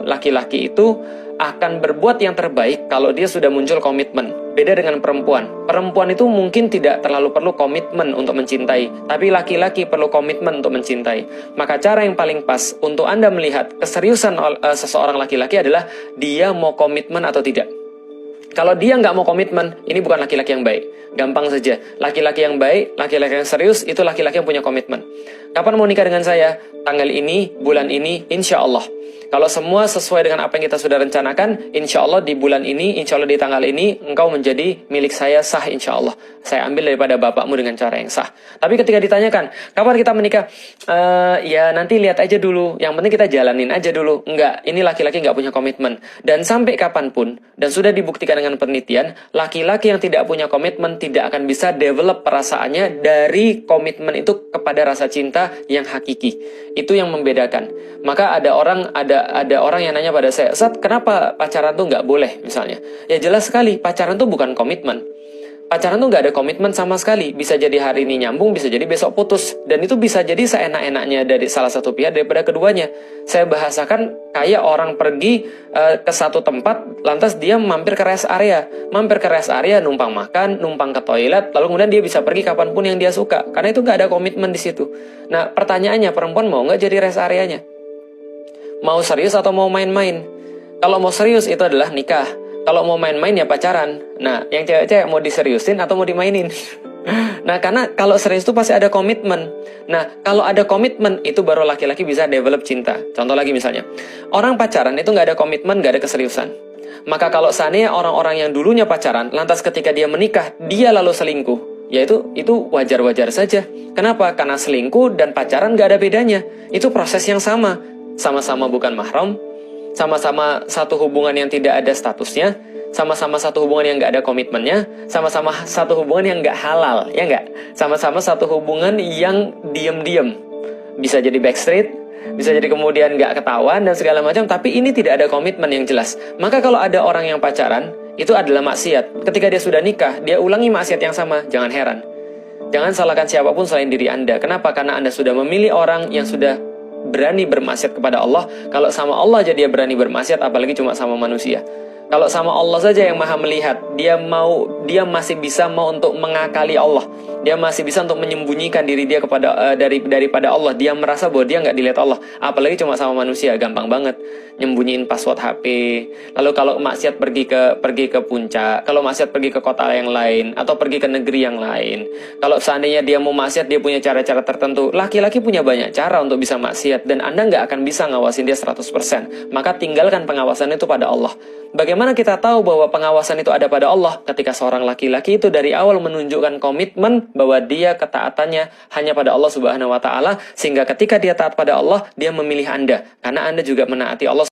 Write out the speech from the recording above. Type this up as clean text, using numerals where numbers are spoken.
laki-laki itu akan berbuat yang terbaik kalau dia sudah muncul komitmen. Beda dengan perempuan. Perempuan itu mungkin tidak terlalu perlu komitmen untuk mencintai, tapi laki-laki perlu komitmen untuk mencintai. Maka cara yang paling pas untuk Anda melihat keseriusan seseorang laki-laki adalah dia mau komitmen atau tidak. Kalau dia nggak mau komitmen, ini bukan laki-laki yang baik. Gampang saja. Laki-laki yang baik, laki-laki yang serius, itu laki-laki yang punya komitmen. Kapan mau nikah dengan saya? Tanggal ini, bulan ini, insya Allah. Kalau semua sesuai dengan apa yang kita sudah rencanakan, insya Allah di bulan ini, insya Allah di tanggal ini, engkau menjadi milik saya sah insya Allah. Saya ambil daripada bapakmu dengan cara yang sah. Tapi ketika ditanyakan, kapan kita menikah? Ya nanti lihat aja dulu. Yang penting kita jalanin aja dulu. Enggak, ini laki-laki nggak punya komitmen. Dan sampai kapanpun, dan sudah dibuktikan dengan penelitian, laki-laki yang tidak punya komitmen tidak akan bisa develop perasaannya dari komitmen itu kepada rasa cinta yang hakiki. Itu yang membedakan. Maka ada orang yang nanya pada saya, Ustaz, kenapa pacaran tuh nggak boleh misalnya? Ya jelas sekali, pacaran tuh bukan komitmen. Pacaran tuh nggak ada komitmen sama sekali. Bisa jadi hari ini nyambung, bisa jadi besok putus. Dan itu bisa jadi seenak-enaknya dari salah satu pihak daripada keduanya. Saya bahasakan kayak orang pergi ke satu tempat, lantas dia mampir ke rest area. Mampir ke rest area, numpang makan, numpang ke toilet, lalu kemudian dia bisa pergi kapanpun yang dia suka. Karena itu nggak ada komitmen di situ. Nah, pertanyaannya, perempuan mau nggak jadi rest areanya? Mau serius atau mau main-main? Kalau mau serius itu adalah nikah. Kalau mau main-main ya pacaran. Nah, yang cewek-cewek mau diseriusin atau mau dimainin? Nah, karena kalau serius itu pasti ada komitmen. Nah, kalau ada komitmen, itu baru laki-laki bisa develop cinta. Contoh lagi misalnya, orang pacaran itu nggak ada komitmen, nggak ada keseriusan. Maka kalau seandainya orang-orang yang dulunya pacaran, lantas ketika dia menikah, dia lalu selingkuh, ya itu wajar-wajar saja. Kenapa? Karena selingkuh dan pacaran nggak ada bedanya. Itu proses yang sama. Sama-sama bukan mahram, sama-sama satu hubungan yang tidak ada statusnya, sama-sama satu hubungan yang nggak ada komitmennya, sama-sama satu hubungan yang nggak halal, ya nggak? Sama-sama satu hubungan yang diem-diem. Bisa jadi backstreet, bisa jadi kemudian nggak ketahuan dan segala macam, tapi ini tidak ada komitmen yang jelas. Maka kalau ada orang yang pacaran, itu adalah maksiat. Ketika dia sudah nikah, dia ulangi maksiat yang sama, jangan heran. Jangan salahkan siapapun selain diri Anda. Kenapa? Karena Anda sudah memilih orang yang sudah berani bermaksiat kepada Allah. Kalau sama Allah aja dia berani bermaksiat, apalagi cuma sama manusia. Kalau sama Allah saja yang maha melihat, dia masih bisa mau untuk mengakali Allah. Dia masih bisa untuk menyembunyikan diri dia kepada daripada Allah. Dia merasa bahwa dia nggak dilihat Allah. Apalagi cuma sama manusia, gampang banget nyembunyiin password HP. Lalu kalau maksiat pergi ke puncak, kalau maksiat pergi ke kota yang lain, atau pergi ke negeri yang lain. Kalau seandainya dia mau maksiat, dia punya cara-cara tertentu. Laki-laki punya banyak cara untuk bisa maksiat, dan Anda nggak akan bisa ngawasin dia 100%. Maka tinggalkan pengawasan itu pada Allah. Bagaimana kita tahu bahwa pengawasan itu ada pada Allah? Ketika seorang laki-laki itu dari awal menunjukkan komitmen bahwa dia ketaatannya hanya pada Allah Subhanahu wa Ta'ala, sehingga ketika dia taat pada Allah, dia memilih Anda, karena Anda juga menaati Allah.